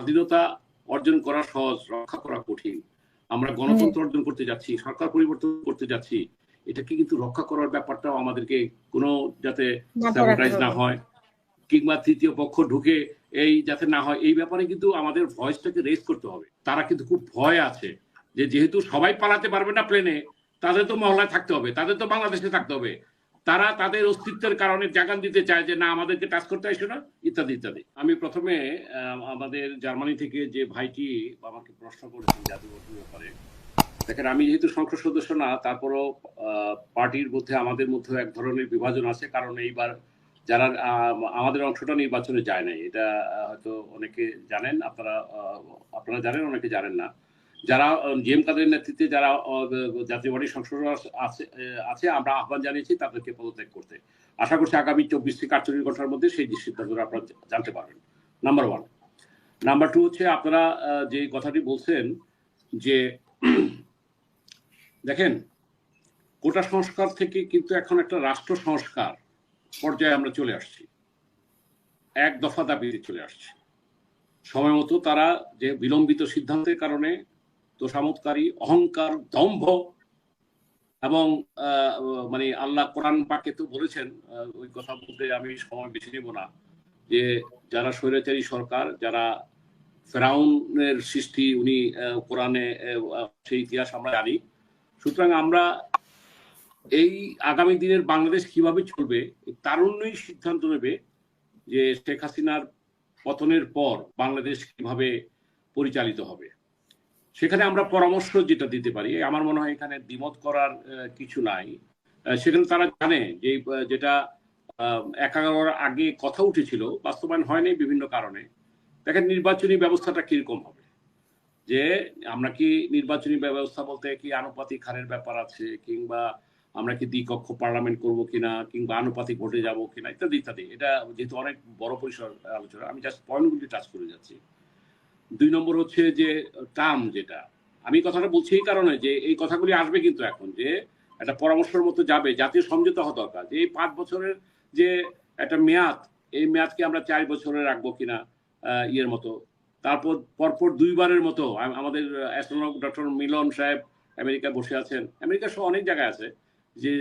স্বাধীনতা অর্জন করা সহজ, রক্ষা করা কঠিন। আমরা গণতন্ত্র অর্জন করতে যাচ্ছি, সরকার পরিবর্তন করতে যাচ্ছি, এটাকে কিন্তু রক্ষা করার ব্যাপারটাও আমাদেরকে কোনো যাতে স্যাবোটাইজ না হয় কিংবা তৃতীয় পক্ষ ঢুকে এই যাতে না হয়, এই ব্যাপারে কিন্তু আমাদের ভয়েসটাকে রেজ করতে হবে। তারা কিন্তু খুব ভয় আছে যে যেহেতু সবাই পালাতে পারবে না প্লেনে, তাদের তো মহলায় থাকতে হবে, তাদের তো বাংলাদেশে থাকতে হবে। তারা তাদের অস্তিত্বের কারণে জাগান দিতে চায় যে না আমাদেরকে টাচ করতে আসো না, ইত্যাদি ইত্যাদি। আমি প্রথমে আমাদের জার্মানি থেকে যে ভাইটি আমাকে প্রশ্ন করেছেন জাতীয় ভোটের ব্যাপারে, দেখেন আমি যেহেতু সংসদ সদস্য না, তারপরও পার্টির মধ্যে আমাদের মধ্যে এক ধরনের বিভাজন আছে। কারণ এইবার যারা আমাদের অংশটা নির্বাচনে যায় নাই, এটা হয়তো অনেকে জানেন, আপনারা জানেন, অনেকে জানেন না। যারা জিএম কাদের নেতৃত্বে যারা জাতীয় পার্টির সংসদ আছে আমরা আহ্বান জানিয়েছি তাদেরকে পদত্যাগ করতে। আশা করছি আগামী 24 থেকে 48 ঘন্টার মধ্যে সেই সিদ্ধান্তটা আপনারা জানতে পারবেন। নাম্বার 1। নাম্বার 2 হচ্ছে আপনারা যে কথাটি বলছেন যে দেখেন কোটা সংস্কার থেকে কিন্তু এখন একটা রাষ্ট্র সংস্কার পর্যায়ে আমরা চলে আসছি, এক দফা দাবিতে চলে আসছি। সময় মতো তারা যে বিলম্বিত সিদ্ধান্তের কারণে তোষামতকারী, অহংকার, দম্ভ এবং মানে আল্লাহ কোরআন পাকে তো বলেছেন, ওই কথা বলতে আমি সময় বেশি নেব না, যে যারা স্বৈরাচারী সরকার, যারা ফেরাউনের সৃষ্টি, উনি কোরআনে সেই ইতিহাস আমরা জানি। সুতরাং আমরা এই আগামী দিনের বাংলাদেশ কিভাবে চলবে তারুণ্যই সিদ্ধান্ত নেবে যে শেখ হাসিনার পতনের পর বাংলাদেশ কিভাবে পরিচালিত হবে। সেখানে আমরা পরামর্শ যেটা দিতে পারি, আমার মনে হয় এখানে দ্বিমত করার কিছু নাই। সেখানে তারা জানে যে যেটা 11 আগে কথা উঠেছিল বাস্তবায়ন হয়নি বিভিন্ন কারণে। দেখেন নির্বাচনী ব্যবস্থাটা কিরকম হবে, যে আমরা কি নির্বাচনী ব্যবস্থা বলতে কি আনুপাতিক হারের ব্যাপার আছে, কিংবা আমরা কি দ্বিকক্ষ পার্লামেন্ট করব কিনা, কিংবা আনুপাতিক ভোটে যাব কিনা, ইত্যাদি ইত্যাদি। এটা যেহেতু অনেক বড় পরিসর আলোচনা, আমি জাস্ট পয়েন্টগুলি টাচ করে যাচ্ছি। 2 নম্বর হচ্ছে যে টার্ম, যেটা আমি কথাটা বলছি এই কারণে যে এই কথাগুলি আসবে কিন্তু এখন, যে একটা পরামর্শের মতো যাবে, জাতীয় সমঝোতা হওয়া দরকার যে এই 5 বছরের যে একটা মেয়াদ, এই মেয়াদকে আমরা 4 বছরে রাখবো কিনা ইয়ের মতো। তারপর পরপর 2বারের মতো আমাদের অ্যাস্ট্রোনট ডক্টর মিলন সাহেব আমেরিকায় বসে আছেন, আমেরিকা সহ অনেক জায়গায় আছে, যে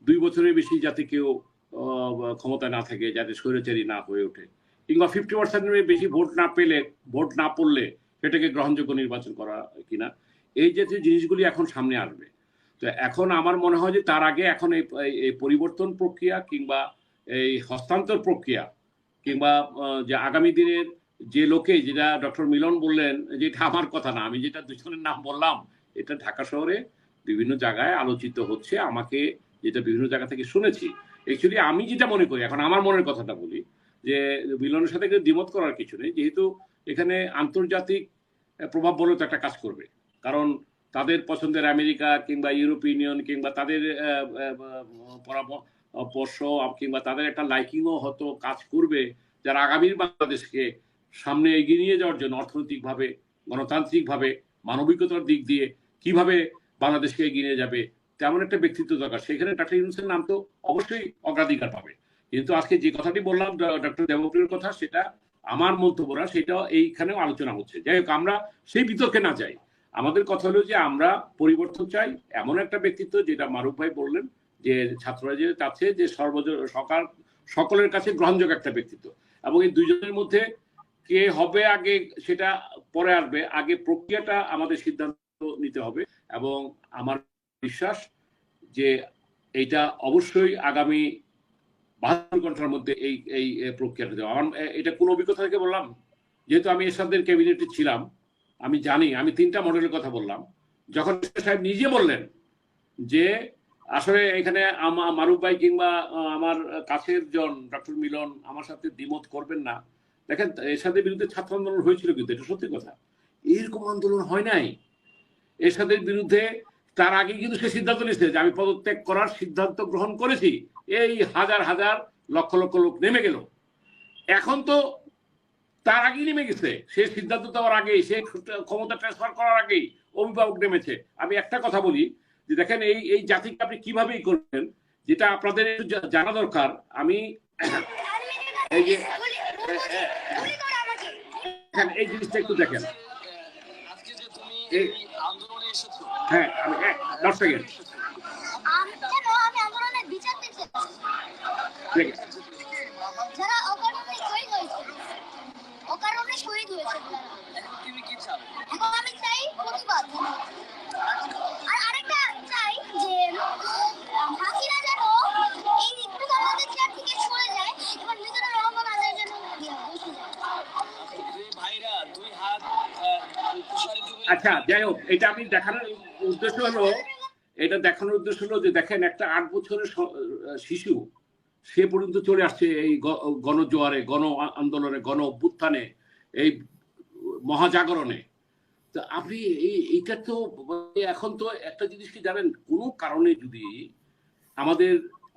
2 বছরের বেশি যাতে কেউ ক্ষমতায় না থাকে, যাতে স্বৈরাচারী না হয়ে ওঠে, কিংবা 50%-এর বেশি ভোট না পড়লে সেটাকে গ্রহণযোগ্য নির্বাচন করা কিনা, এই জাতীয় জিনিসগুলি এখন সামনে আসবে। তো এখন আমার মনে হয় যে তার আগে এখন এই পরিবর্তন প্রক্রিয়া কিংবা এই হস্তান্তর প্রক্রিয়া, কিংবা যে আগামী দিনের যে লোকে, যেটা ডক্টর মিলন বললেন, যেটা আমার কথা না, আমি যেটা দুজনের নাম বললাম, এটা ঢাকা শহরে বিভিন্ন জায়গায় আলোচিত হচ্ছে, আমাকে যেটা বিভিন্ন জায়গা থেকে শুনেছি। অ্যাকচুয়ালি আমি যেটা মনে করি, এখন আমার মনের কথাটা বলি, যে মিলনের সাথে দ্বিমত করার কিছু নেই, যেহেতু এখানে আন্তর্জাতিক প্রভাব বলে তো একটা কাজ করবে। কারণ তাদের পছন্দের আমেরিকা কিংবা ইউরোপীয় ইউনিয়ন কিংবা তাদের পরামর্শ কিংবা তাদের একটা লাইকিংও হয়তো কাজ করবে, যারা আগামীর বাংলাদেশকে সামনে এগিয়ে নিয়ে যাওয়ার জন্য অর্থনৈতিকভাবে, গণতান্ত্রিকভাবে, মানবিকতার দিক দিয়ে কিভাবে বাংলাদেশকে এগিয়ে নিয়ে যাবে, তেমন একটা ব্যক্তিত্ব দরকার। সেখানে ডক্টর ইউনূসের নাম তো অবশ্যই অগ্রাধিকার পাবে। কিন্তু আজকে যে কথাটি বললাম ডক্টর দেবপ্রিয়র কথা, সেটা আমার মন্তব্য না, সেটা এইখানেও আলোচনা হচ্ছে। যাই হোক, আমরা সেই বিতর্কে না যাই। আমাদের কথা হলো যে আমরা পরিবর্তন চাই, এমন একটা ব্যক্তিত্ব, যেটা মারুফ ভাই বললেন, যে ছাত্ররা যে চাচ্ছে যে সকলের কাছে গ্রহণযোগ্য একটা ব্যক্তিত্ব, এবং এই দুইজনের মধ্যে কে হবে আগে সেটা পরে আসবে, আগে প্রক্রিয়াটা আমাদের সিদ্ধান্ত নিতে হবে। এবং আমার বিশ্বাস যে এইটা অবশ্যই আগামী 72 ঘন্টার মধ্যে এই প্রক্রিয়াটা দেওয়া। আমার এটা কোন অভিজ্ঞতা থেকে বললাম, যেহেতু আমি এরশাদের ক্যাবিনেটে ছিলাম, আমি জানি। আমি 3টা মডেলের কথা বললাম। যখন সাহেব নিজে বললেন যে আসলে এখানে মারুফ ভাই কিংবা আমার কাছের জন ডক্টর মিলন আমার সাথে দ্বিমত করবেন না, দেখেন এরশাদের বিরুদ্ধে ছাত্র আন্দোলন হয়েছিল, কিন্তু এটা সত্যি কথা, এরকম আন্দোলন হয় নাই এরশাদের বিরুদ্ধে। তার আগে কিন্তু সে সিদ্ধান্ত নিয়েছে যে আমি পদত্যাগ করার সিদ্ধান্ত গ্রহণ করেছি, এই হাজার হাজার লক্ষ লক্ষ লোক নেমে গেল। এখন তো তার আগেই নেমে গেছে, সে সিদ্ধান্ত দেওয়ার আগেই, সে ক্ষমতা ট্রান্সফার করার আগেই অভিভাবক নেমেছে। আমি একটা কথা বলি, যে দেখেন এই জাতিকে আপনি কিভাবেই করবেন, যেটা আপনাদের জানা দরকার। আমি এই যে দেখেন এই জিনিসটা একটু দেখেন, হ্যাঁ আমি 10 সেকেন্ড যারা অকারণে শহীদ হয়েছে, অকারণে শহীদ হয়েছে, এখন আমি চাই প্রতিবাদ। আর আরেকটা চাই যে হাসিনা যেন এই একটু আমাদের চেয়ার থেকে সরে যায় এবং মিজানুর রহমান আজাদ যেন বসে যায়। আচ্ছা যাই হোক, এটা আমি দেখানোর উদ্দেশ্য হলো, এটা দেখানোর উদ্দেশ্য হলো যে দেখেন একটা 8 বছরের শিশু সে পর্যন্ত চলে আসছে এই গণজোয়ারে, গণ আন্দোলনে, গণ অভ্যুত্থানে, এই মহাজাগরণে। তো আপনি এইটা তো এখন তো একটা জিনিস কি জানেন, কোনো কারণে যদি আমাদের,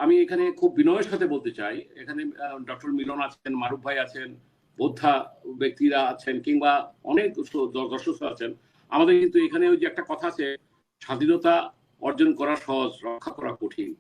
আমি এখানে খুব বিনয়ের সাথে বলতে চাই, এখানে ডক্টর মিলন আছেন, মারুফ ভাই আছেন, বোদ্ধা ব্যক্তিরা আছেন, কিংবা অনেক দর্শক আছেন, আমাদের কিন্তু এখানে ওই যে একটা কথা আছে, স্বাধীনতা অর্জন করা সহজ, রক্ষা করা কঠিন।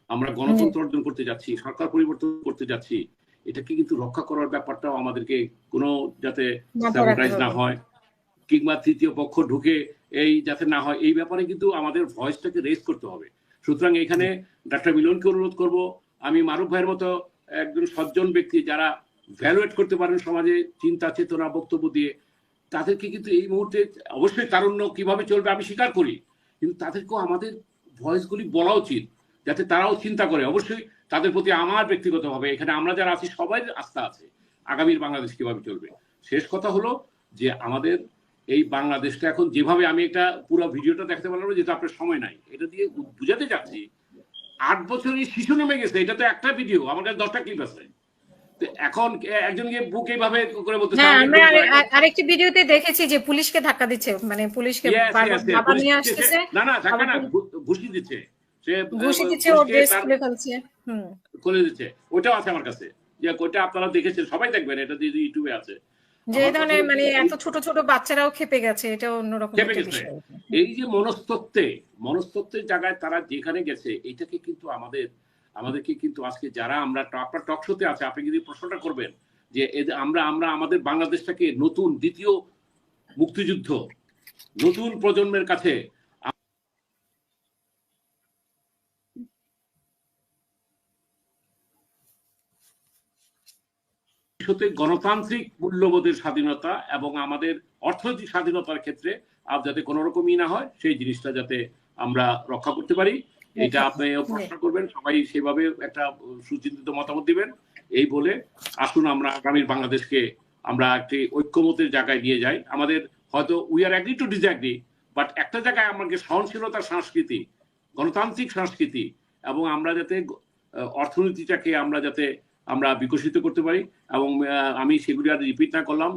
আমরা গণতন্ত্র অর্জন করতে যাচ্ছি, সরকার পরিবর্তন করতে যাচ্ছি, এটাকে কিন্তু রক্ষা করার ব্যাপারটাও আমাদেরকে কোনো যাতে স্যাবোটাইজ না হয়, কিংবা তৃতীয় পক্ষ ঢুকে এই যাতে না হয়, এই ব্যাপারে কিন্তু আমাদের ভয়েসটাকে রেজ করতে হবে। সুতরাং এখানে ডাক্তার মিলনকে অনুরোধ করব, আমি মারুফ ভাইয়ের মতো একজন সজ্জন ব্যক্তি যারা ভ্যালুয়েট করতে পারেন সমাজে চিন্তা চেতনা বক্তব্য দিয়ে, তাদেরকে কিন্তু এই মুহূর্তে অবশ্যই তারুণ্য কিভাবে চলবে আমি স্বীকার করি, কিন্তু তাদেরকেও আমাদের ভয়েসগুলি বলা উচিত যাতে তারাও চিন্তা করে। অবশ্যই তাদের প্রতি আমার ব্যক্তিগতভাবে এখানে আমরা যারা আছি সবাই আস্থা আছে আগামীর বাংলাদেশ কিভাবে চলবে। শেষ কথা হলো যে আমাদের এই বাংলাদেশটা এখন যেভাবে, আমি একটা পুরো ভিডিওটা দেখাতে পারলাম না যেটা আপনার সময় নাই, এটা দিয়ে বুঝাতে চাচ্ছি 8 বছরের শিশু নেমে গেছে, এটা তো একটা ভিডিও, আমার কাছে 10টা ক্লিপ আছে। এখন একজনকে বুক এইভাবে করে বলতে, হ্যাঁ আমরা আরেকটি ভিডিওতে দেখেছি যে পুলিশকে ধাক্কা দিচ্ছে, মানে পুলিশকে বাবা নিয়ে আসছে, না না ধাক্কা না, ঘুষি দিচ্ছে, সে ঘুষি দিচ্ছে, ওর ড্রেস খুলে ফেলছে, খুলে দিচ্ছে। ওটাও আছে আমার কাছে, যে ওটা আপনারা দেখেছেন, সবাই দেখবেন, এটা ইউটিউবে আছে। যে ধরনের মানে এত ছোট ছোট বাচ্চারাও খেপে গেছে, এটা অন্যরকম খেপে গেছে। এই যে মনস্তত্ত্বের জায়গায় তারা যেখানে গেছে, এটাকে কিন্তু আমাদেরকে কিন্তু আজকে যারা আমরা আপনার টক শোতে আছে, আপনি যদি প্রশ্নটা করবেন যে আমরা আমাদের বাংলাদেশটাকে নতুন দ্বিতীয় মুক্তিযুদ্ধ, নতুন প্রজন্মের কাছে গণতান্ত্রিক মূল্যবোধের স্বাধীনতা এবং আমাদের অর্থনৈতিক স্বাধীনতার ক্ষেত্রে যাতে কোনো রকমই না হয়, সেই জিনিসটা যাতে আমরা রক্ষা করতে পারি, এটা আপনি প্রশ্ন করবেন, সবাই সেভাবে একটা সুচিন্তিত মতামত দিবেন। এই বলে আসুন আমরা আগামীর বাংলাদেশকে আমরা একটি ঐক্যমতের জায়গায় নিয়ে যাই। আমাদের হয়তো we are agree to disagree, but একটা জায়গায় আমাকে সহনশীলতার সংস্কৃতি, গণতান্ত্রিক সংস্কৃতি এবং আমরা যাতে অর্থনীতিটাকে আমরা বিকশিত করতে পারি। এবং আমি সেগুলি আর রিপিট না করলাম,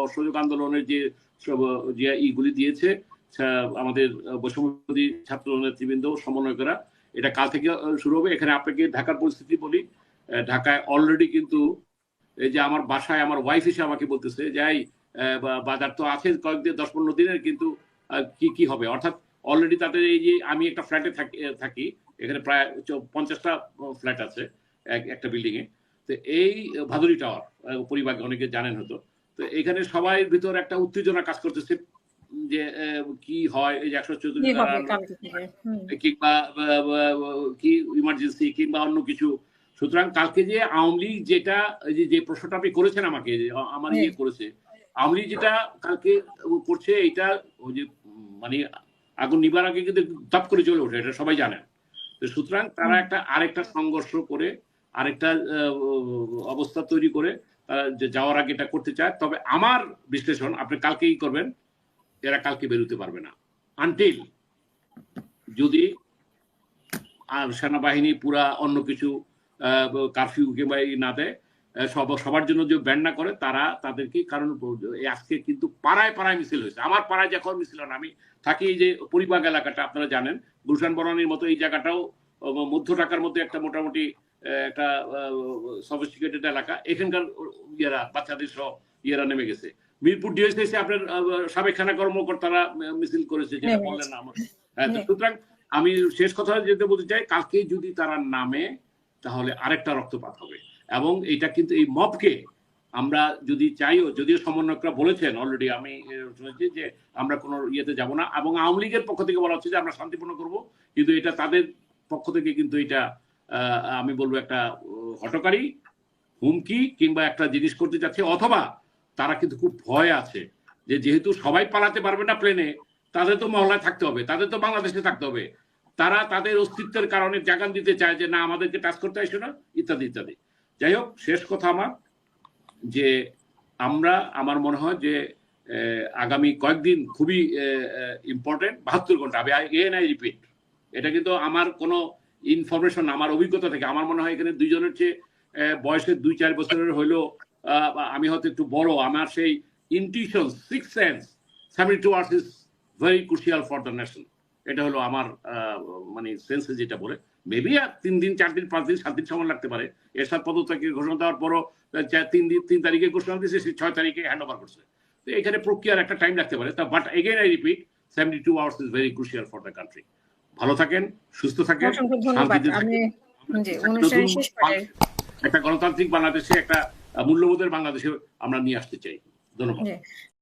অসহযোগ আন্দোলনের যে ইগুলি দিয়েছে আমাদের বৈষম্যবিরোধী ছাত্র নেতৃবৃন্দ, সমন্বয়করা, এটা কাল থেকে শুরু হবে। এখানে আপনাকে ঢাকার পরিস্থিতি বলি, ঢাকায় অলরেডি কিন্তু এই যে আমার বাসায় আমার ওয়াইফ এসে আমাকে বলতেছে যাই বাজার তো আছে কয়েকদিন 10-15 দিনের, কিন্তু কি হবে, অর্থাৎ অলরেডি তাদের এই যে আমি একটা ফ্ল্যাটে থাকি, এখানে প্রায় 50টা ফ্ল্যাট আছে একটা বিল্ডিং এ। তো এই ভাদুরী টাওয়ার পরিবার অনেকে জানেন হয়তো, তো এখানে সবাই ভিতর একটা উত্তেজনা কাজ করতেছে যে কি হয় এই যে 144 কিংবা কি ইমার্জেন্সি কিংবা অন্য কিছু। সুতরাং কালকে যে আওয়ামী লীগ যেটা যে প্রশ্নটা আপনি করেছেন আমাকে, আমার ইয়ে করেছে, আওয়ামী লীগ যেটা কালকে করছে, এইটা ওই যে মানে আগুন নিবার আগে কিন্তু দাপ করে চলে ওঠে, এটা সবাই জানেন। তো সুতরাং তারা আরেকটা সংঘর্ষ করে, আরেকটা অবস্থা তৈরি করে যাওয়ার আগে এটা করতে চায়। তবে আমার বিশ্লেষণ, আপনি কালকেই করবেন, এরা কালকে বেরোতে পারবে না আনটিল যদি সেনাবাহিনী পুরা অন্য কিছু কারফিউ কিংবা না দেয়, সবার জন্য যে ব্যান না করে তাদেরকে। কারণ আজকে কিন্তু পাড়ায় পাড়ায় মিছিল হয়েছে। আমার পাড়ায় যখন মিছিল হয়, আমি থাকি এই যে পরিবাগ এলাকাটা আপনারা জানেন, গুলশান বনানীর মতো এই জায়গাটাও মধ্য ঢাকার মধ্যে একটা মোটামুটি একটা সফিস্টিকেটেড এলাকা, এখানকার বাচ্চাদের সহ নেমে গেছে। মিরপুর ডিএসসি আপনার সাবেক খানা কর্মকর্তারা মিছিল করেছে, যেটা বললেন আমার। সুতরাং আমি শেষ কথা যেতে বলতে চাই, কালকে যদি তারা নামে তাহলে আরেকটা রক্তপাত হবে। এবং এটা কিন্তু এই মবকে আমরা যদি চাইও, যদিও সমন্বয়করা বলেছেন অলরেডি, আমি শুনেছি যে আমরা কোনো ইয়েতে যাব না, এবং আওয়ামী লীগের পক্ষ থেকে বলা হচ্ছে যে আমরা শান্তিপূর্ণ করব, কিন্তু এটা তাদের পক্ষ থেকে কিন্তু এটা আমি বলবো একটা হঠকারী হুমকি কিংবা একটা জিনিস করতে যাচ্ছে, অথবা তারা কিন্তু খুব ভয় আছে যে যেহেতু সবাই পালাতে পারবে না প্লেনে, তাদের তো মহল্লায় থাকতে হবে, তাদের তো বাংলাদেশে থাকতে হবে, তারা তাদের অস্তিত্বের কারণে জাগান দিতে চায় যে না আমাদেরকে টাচ করতে আসো না, ইত্যাদি ইত্যাদি। যাই হোক, শেষ কথা আমার যে আমরা, আমার মনে হয় যে আগামী কয়েকদিন খুবই ইম্পর্টেন্ট, 72 ঘন্টা। আই রিপিট, এটা কিন্তু আমার কোনো ইনফরমেশন, আমার অভিজ্ঞতা থেকে আমার মনে হয় এখানে দুইজনের চেয়ে বয়সের 2-4 বছরের হইলেও আমি হয়তো একটু বড়, আমার সেই intuition, six sense, 72 hours is very crucial for the nation. এটা হলো আমার মানে সেন্সে যেটা বলে। মেবি 3 দিন 4 দিন 5 দিন 7 দিন সময় লাগতে পারে। এরশাদ পদত্যাগের ঘোষণা দেওয়ার পরও 3 তারিখে ঘোষণা দিয়েছে, সে 6 তারিখে হ্যান্ড ওভার করছে। তো এখানে প্রক্রিয়ার একটা টাইম লাগতে পারে। But again I repeat, 72 hours is very crucial for the country. ভালো থাকেন, সুস্থ থাকেন, শান্তিতে থাকেন। একটা গণতান্ত্রিক বাংলাদেশে, একটা মূল্যবোধের বাংলাদেশে আমরা নিয়ে আসতে চাই। ধন্যবাদ।